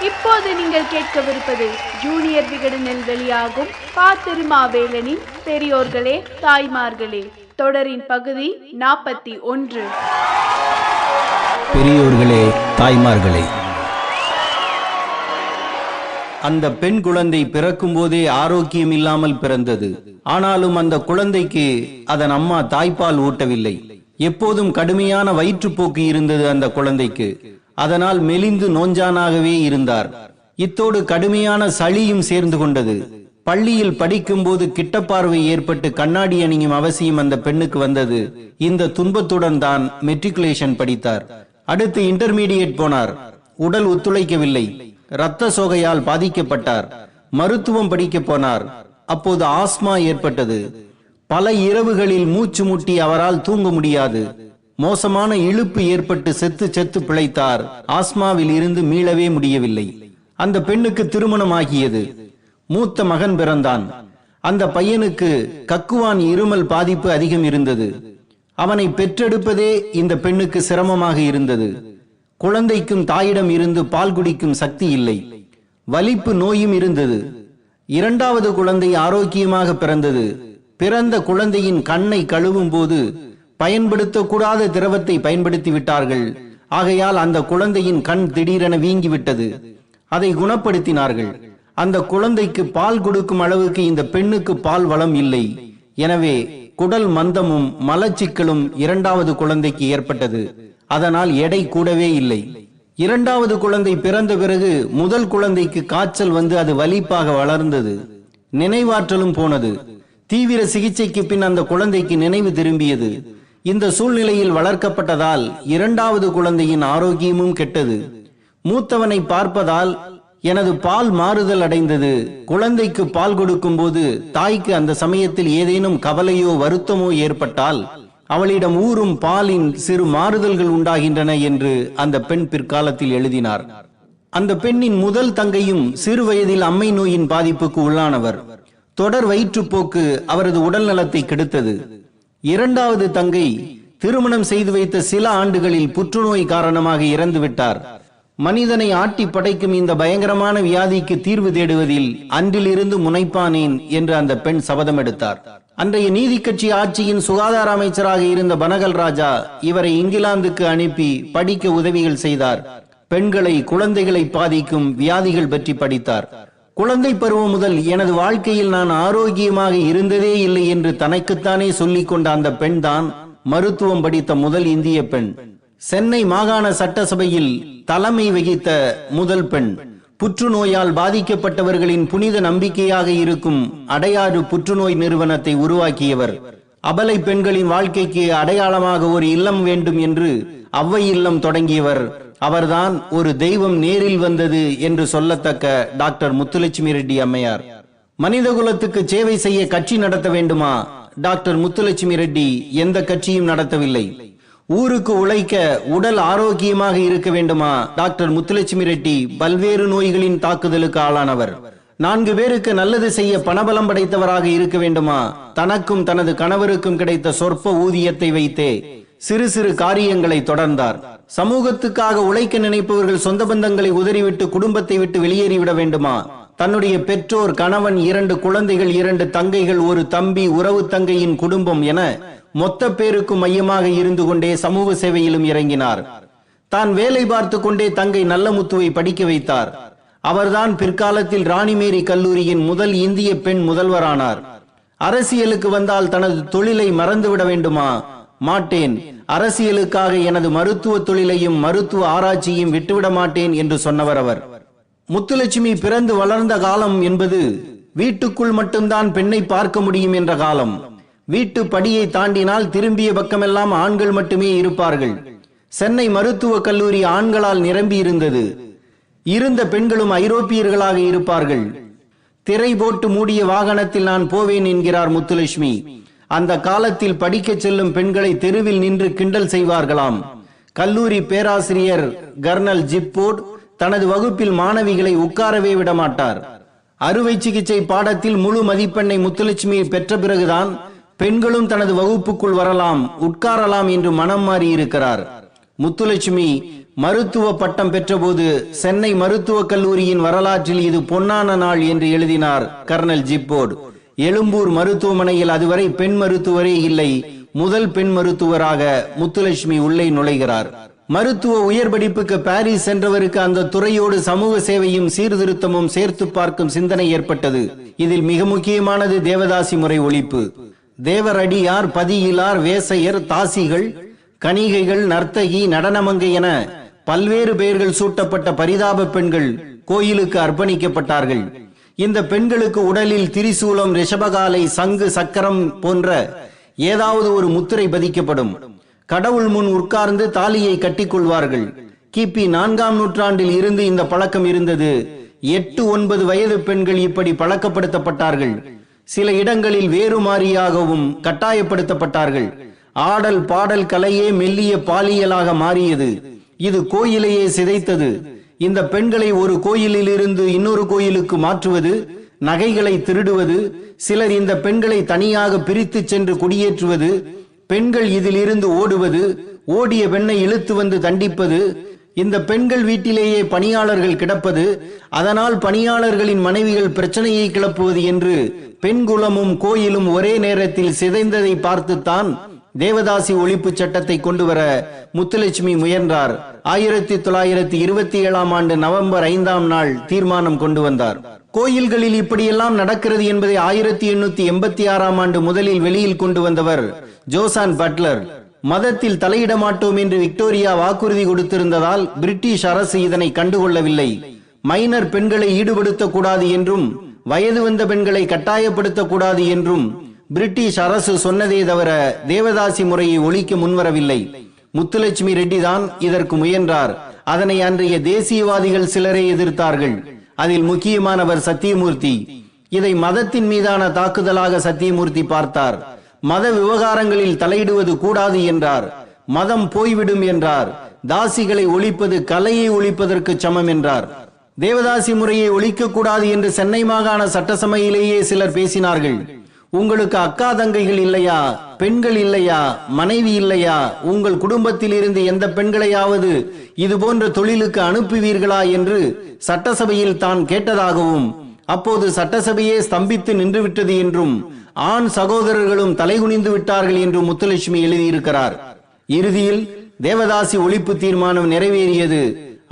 இப்போது நீங்கள் கேட்கவிருப்பது ஜூனியர் விகடனில் வெளியாகும் பா. திருமாவேலனின் பெரியோர்களே தாய்மார்களே தொடரின் பகுதி 41. பெரியோர்களே தாய்மார்களே. அந்த பெண் குழந்தை பிறக்கும் போதே ஆரோக்கியம் இல்லாமல் பிறந்தது. ஆனாலும் அந்த குழந்தைக்கு அதன் அம்மா தாய்ப்பால் ஊட்டவில்லை. எப்போதும் கடுமையான வயிற்றுப்போக்கு இருந்தது அந்த குழந்தைக்கு. அதனால் மெலிந்து நோஞ்சானாகவே இருந்தார். இத்தோடு கடுமையான சளியும் சேர்ந்து கொண்டது. பள்ளியில் படிக்கும் போது கிட்டப்பார்வை ஏற்பட்டு கண்ணாடி அணியும் அவசியம் அந்த பெண்ணுக்கு வந்தது. இந்த துன்பத்துடன் தான் மெட்ரிகுலேஷன் படித்தார். அடுத்து இன்டர்மீடியேட் போனார். உடல் ஒத்துழைக்கவில்லை. இரத்த சோகையால் பாதிக்கப்பட்டார். மருத்துவம் படிக்க போனார். அப்போது ஆஸ்மா ஏற்பட்டது. பல இரவுகளில் மூச்சு முட்டி அவரால் தூங்க முடியாது. மோசமான இழுப்பு ஏற்பட்டு செத்து பிழைத்தார். ஆஸ்மாவில் இருந்து மீளவே முடியவில்லை. அந்த பெண்ணுக்கு திருமணம் ஆகியது. மூத்த மகன் பிறந்தான். அந்த பையனுக்கு கக்குவான் இருமல் பாதிப்பு அதிகம் இருந்தது. அவனை பெற்றெடுப்பதே இந்த பெண்ணுக்கு சிரமமாக இருந்தது. குழந்தைக்கும் தாயிடம் இருந்து பால் குடிக்கும் சக்தி இல்லை. வலிப்பு நோயும் இருந்தது. இரண்டாவது குழந்தை ஆரோக்கியமாக பிறந்தது. பிறந்த குழந்தையின் கண்ணை கழுவும் போது பயன்படுத்தக்கூடாத திரவத்தை பயன்படுத்தி விட்டார்கள். ஆகையால் அந்த குழந்தையின் கண் திடீரென வீங்கிவிட்டது. அதை குணப்படுத்தினார்கள். அந்த குழந்தைக்கு பால் கொடுக்கும் அளவுக்கு இந்த பெண்ணுக்கு பால் வளம் இல்லை. எனவே குடல் மந்தமும் மலச்சிக்கலும் இரண்டாவது குழந்தைக்கு ஏற்பட்டது. அதனால் எடை கூடவே இல்லை. இரண்டாவது குழந்தை பிறந்த பிறகு முதல் குழந்தைக்கு காய்ச்சல் வந்து அது வலிப்பாக வளர்ந்தது. நினைவாற்றலும் போனது. தீவிர சிகிச்சைக்கு பின் அந்த குழந்தைக்கு நினைவு திரும்பியது. இந்த சூழ்நிலையில் வளர்க்கப்பட்டதால் இரண்டாவது குழந்தையின் ஆரோக்கியமும் கெட்டது. மூத்தவனை பார்ப்பதால் எனது பால் மாறுதல் அடைந்தது. குழந்தைக்கு பால் கொடுக்கும் போது தாய்க்கு அந்த சமயத்தில் ஏதேனும் கவலையோ வருத்தமோ ஏற்பட்டால் அவளிடம் ஊறும் பாலின் சிறு மாறுதல்கள் உண்டாகின்றன என்று அந்த பெண் பிற்காலத்தில் எழுதினார். அந்த பெண்ணின் முதல் தங்கையும் சிறு வயதில் அம்மை நோயின் பாதிப்புக்கு உள்ளானவர். தொடர் வயிற்றுப்போக்கு அவரது உடல் நலத்தை கெடுத்தது. இரண்டாவது தங்கை திருமணம் செய்து வைத்த சில ஆண்டுகளில் புற்றுநோய் காரணமாக இறந்து விட்டார். மனிதனை ஆட்டி படைக்கும் இந்த பயங்கரமான வியாதிக்கு தீர்வு தேடுவதில் அன்றிலிருந்து முனைப்பானேன் என்று அந்த பெண் சபதம் எடுத்தார். அன்றைய நீதி கட்சி ஆட்சியின் சுகாதார அமைச்சராக இருந்த பனகல் ராஜா இவரை இங்கிலாந்துக்கு அனுப்பி படிக்க உதவிகள் செய்தார். பெண்களை குழந்தைகளை பாதிக்கும் வியாதிகள் பற்றி படித்தார். குழந்தை பருவம் முதல் எனது வாழ்க்கையில் நான் ஆரோக்கியமாக இருந்ததே இல்லை என்று தனக்குத்தானே சொல்லிக் கொண்ட அந்த பெண் தான் மருத்துவம் படித்த முதல் இந்திய பெண். சென்னை மாகாண சட்டசபையில் தலைமை வகித்த முதல் பெண். புற்றுநோயால் பாதிக்கப்பட்டவர்களின் புனித நம்பிக்கையாக இருக்கும் அடையாறு புற்றுநோய் நிறுவனத்தை உருவாக்கியவர். அபலை பெண்களின் வாழ்க்கைக்கு அடையாளமாக ஒரு இல்லம் வேண்டும் என்று அவ்வை இல்லம் தொடங்கியவர். அவர்தான் ஒரு தெய்வம் நேரில் வந்தது என்று சொல்லத்தக்க டாக்டர் முத்துலட்சுமி ரெட்டி அம்மையார். மனித குலத்துக்கு சேவை செய்ய கட்சி நடத்த வேண்டுமா? டாக்டர் முத்துலட்சுமி ரெட்டி எந்த கட்சியும் நடத்தவில்லை. ஊருக்கு உழைக்க உடல் ஆரோக்கியமாக இருக்க வேண்டுமா? டாக்டர் முத்துலட்சுமி ரெட்டி பல்வேறு நோய்களின் தாக்குதலுக்கு ஆளானவர். 4 பேருக்கு நல்லது செய்ய பணபலம் படைத்தவராக இருக்க வேண்டுமா? தனக்கும் தனது கணவருக்கும் கிடைத்த சொற்ப ஊதியத்தை வைத்தே சிறு சிறு காரியங்களை தொடர்ந்தார். சமூகத்துக்காக உழைக்க நினைப்பவர்கள் சொந்த பந்தங்களை உதறிவிட்டு குடும்பத்தை விட்டு வெளியேறிவிட வேண்டுமா? தன்னுடைய பெற்றோர், கணவன், 2 குழந்தைகள், 2 தங்கைகள், ஒரு தம்பி, உறவு தங்கையின் குடும்பம் என மொத்த பேருக்கும் மையமாக இருந்து கொண்டே சமூக சேவையிலும் இறங்கினார். தான் வேலை பார்த்து கொண்டே தங்கை நல்லமுத்துவை படிக்க வைத்தார். அவர்தான் பிற்காலத்தில் ராணிமேரி கல்லூரியின் முதல் இந்திய பெண் முதல்வரானார். அரசியலுக்கு வந்தால் தனது தொழிலை மறந்துவிட வேண்டுமா? மாட்டேன். அரசியலுக்காக எனது மருத்துவ தொழிலையும் மருத்துவ ஆராய்ச்சியையும் விட்டுவிட மாட்டேன் என்று சொன்னவர் அவர். முத்துலட்சுமி பிறந்து வளர்ந்த காலம் என்பது வீட்டுக்குள் மட்டும்தான் பெண்ணை பார்க்க முடியும் என்ற காலம். வீட்டு படியை தாண்டினால் திரும்பிய பக்கமெல்லாம் ஆண்கள் மட்டுமே இருப்பார்கள். சென்னை மருத்துவக் கல்லூரி ஆண்களால் நிரம்பி இருந்தது. இருந்த பெண்களும் ஐரோப்பியர்களாக இருப்பார்கள். திரை போட்டு மூடிய வாகனத்தில் நான் போவேன் என்கிறார் முத்துலட்சுமி. அந்த காலத்தில் படிக்க செல்லும் பெண்களை தெருவில் நின்று கிண்டல் செய்வார்களாம். கல்லூரி பேராசிரியர் கர்னல் ஜிப்போர்ட் தனது வகுப்பில் மாணவிகளை உட்காரவே விடமாட்டார். அறுவை சிகிச்சை பாடத்தில் முழு மதிப்பெண்ணை முத்துலட்சுமி பெற்ற பிறகுதான் பெண்களும் தனது வகுப்புக்குள் வரலாம், உட்காரலாம் என்று மனம் மாறி இருக்கிறார். முத்துலட்சுமி மருத்துவ பட்டம் பெற்றபோது சென்னை மருத்துவக் கல்லூரியின் வரலாற்றில் இது பொன்னான நாள் என்று எழுதினார் கர்னல் ஜிப்போர்டு. எழும்பூர் மருத்துவமனையில் அதுவரை பெண் மருத்துவரே இல்லை. முதல் பெண் மருத்துவராக முத்துலட்சுமி உள்ளே நுழைகிறார். மருத்துவ உயர் படிப்புக்கு பாரிஸ் சென்றவருக்கு அந்த துறையோடு சமூக சேவையும் சீர்திருத்தமும் சேர்த்து பார்க்கும் சிந்தனை ஏற்பட்டது. இதில் மிக முக்கியமானது தேவதாசி முறை ஒழிப்பு. தேவரடியார், பதியிலார், வேசையர், தாசிகள், கணிகைகள், நர்த்தகி, நடனமங்கை என பல்வேறு பெயர்கள் சூட்டப்பட்ட பரிதாப பெண்கள் கோயிலுக்கு அர்ப்பணிக்கப்பட்டார்கள். இந்த பெண்களுக்கு உடலில் திரிசூலம், ரிஷபகாலை, சங்கு, சக்கரம் போன்ற ஏதாவது ஒரு முத்திரை பதிக்கப்படும். கடவுள் முன் உட்கார்ந்து தாலியை கட்டிக்கொள்வார்கள். கிபி 4ஆம் நூற்றாண்டில் இருந்து இந்த பழக்கம் இருந்தது. 8-9 வயது பெண்கள் இப்படி பழக்கப்படுத்தப்பட்டார்கள். சில இடங்களில் வேறுமாறியாகவும் கட்டாயப்படுத்தப்பட்டார்கள். ஆடல் பாடல் கலையே மெல்லிய பாலியலாக மாறியது. இது கோயிலையே சிதைத்தது. இந்த பெண்களை ஒரு கோயிலில் இருந்து இன்னொரு கோயிலுக்கு மாற்றுவது, நகைகளை திருடுவது, சிலர் இந்த பெண்களை தனியாக பிரித்து சென்று குடியேற்றுவது, பெண்கள் இதில் இருந்து ஓடுவது, ஓடிய பெண்ணை இழுத்து வந்து தண்டிப்பது, இந்த பெண்கள் வீட்டிலேயே பணியாளர்கள் கிடப்பது, அதனால் பணியாளர்களின் மனைவிகள் பிரச்சனையை கிளப்புவது என்று பெண்குலமும் கோயிலும் ஒரே நேரத்தில் சிதைந்ததை பார்த்துத்தான் தேவதாசி ஒழிப்பு சட்டத்தை கொண்டு வர முத்துலட்சுமி முயன்றார். 1927ஆம் ஆண்டு நவம்பர் 5ஆம் நாள் தீர்மானம் கொண்டு வந்தார். கோயில்களில் இப்படியெல்லாம் நடக்கிறது என்பதை 1886ஆம் ஆண்டு முதலில் வெளியில் கொண்டு வந்தவர் ஜோசான் பட்லர். மதத்தில் தலையிட மாட்டோம் என்று விக்டோரியா வாக்குறுதி கொடுத்திருந்ததால் பிரிட்டிஷ் அரசு இதனை கண்டுகொள்ளவில்லை. மைனர் பெண்களை ஈடுபடுத்தக்கூடாது என்றும் வயது வந்த பெண்களை கட்டாயப்படுத்தக்கூடாது என்றும் பிரிட்டிஷ் அரசு சொன்னதே தவிர தேவதாசி முறையை ஒழிக்க முன்வரவில்லை. முத்துலட்சுமி ரெட்டி தான் இதற்கு முயன்றார். அதனை அன்றைய தேசியவாதிகள் சிலரே எதிர்த்தார்கள். அதில் முக்கியமானவர் சத்தியமூர்த்தி. இதை மதத்தின் மீதான தாக்குதலாக சத்தியமூர்த்தி பார்த்தார். மத விவகாரங்களில் தலையிடுவது கூடாது என்றார். மதம் போய்விடும் என்றார். தாசிகளை ஒழிப்பது கலையை ஒழிப்பதற்கு சமம் என்றார். தேவதாசி முறையை ஒழிக்க கூடாது என்று சென்னை மாகாண சட்டசபையிலேயே சிலர் பேசினார்கள். உங்களுக்கு அக்கா தங்கைகள் இல்லையா? பெண்கள் இல்லையா? மனைவி இல்லையா? உங்கள் குடும்பத்தில் இருந்து எந்த பெண்களையாவது இது போன்ற தொழிலுக்கு அனுப்புவீர்களா என்று சட்டசபையில் தான் கேட்டதாகவும், அப்போது சட்டசபையே ஸ்தம்பித்து நின்றுவிட்டது என்றும், ஆண் சகோதரர்களும் தலைகுனிந்து விட்டார்கள் என்றும் முத்துலட்சுமி எழுதியிருக்கிறார். இறுதியில் தேவதாசி ஒழிப்பு தீர்மானம் நிறைவேறியது.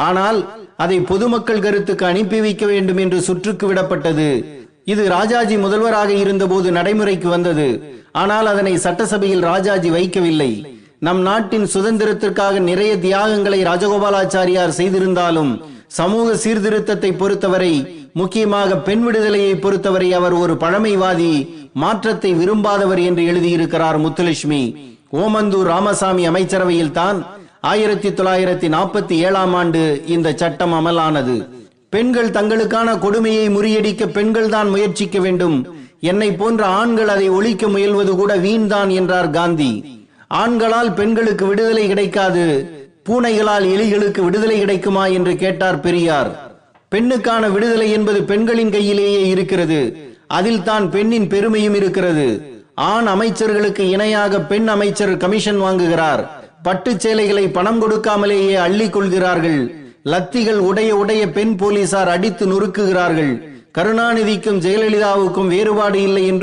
ஆனால் அதை பொதுமக்கள் கருத்துக்கு அனுப்பி வைக்க வேண்டும் என்று சுற்றுக்கு விடப்பட்டது. இது ராஜாஜி முதல்வராக இருந்தபோது நடைமுறைக்கு வந்தது. ஆனால் அதனை சட்டசபையில் ராஜாஜி வைக்கவில்லை. நம் நாட்டின் சுதந்திரத்திற்காக நிறைய தியாகங்களை ராஜகோபாலாச்சாரியார் செய்திருந்தாலும் சமூக சீர்திருத்தத்தை பொறுத்தவரை, முக்கியமாக பெண் விடுதலையை பொறுத்தவரை அவர் ஒரு பழமைவாதி, மாற்றத்தை விரும்பாதவர் என்று எழுதியிருக்கிறார் முத்துலட்சுமி. ஓமந்தூர் ராமசாமி அமைச்சரவையில் தான் 1947ஆம் ஆண்டு இந்த சட்டம் அமலானது. பெண்கள் தங்களுக்கான கொடுமையை முறியடிக்க பெண்கள் தான் முயற்சிக்க வேண்டும். என்னை போன்ற ஆண்கள் அதை ஒழிக்க முயல்வது கூட வீண்தான் என்றார் காந்தி. ஆண்களால் பெண்களுக்கு விடுதலை கிடைக்காது, பூனைகளால் எலிகளுக்கு விடுதலை கிடைக்குமா என்று கேட்டார் பெரியார். பெண்ணுக்கான விடுதலை என்பது பெண்களின் கையிலேயே இருக்கிறது. அதில் தான் பெண்ணின் பெருமையும் இருக்கிறது. ஆண் அமைச்சர்களுக்கு இணையாக பெண் அமைச்சர் கமிஷன் வாங்குகிறார். பட்டு சேலைகளை பணம் கொடுக்காமலேயே அள்ளி கொள்கிறார்கள். லத்திகள் உடைய பெண் போலீசார் அடித்து நொறுக்குகிறார்கள். கருணாநிதிக்கும் ஜெயலலிதாவுக்கும் வேறுபாடு இல்லை என்று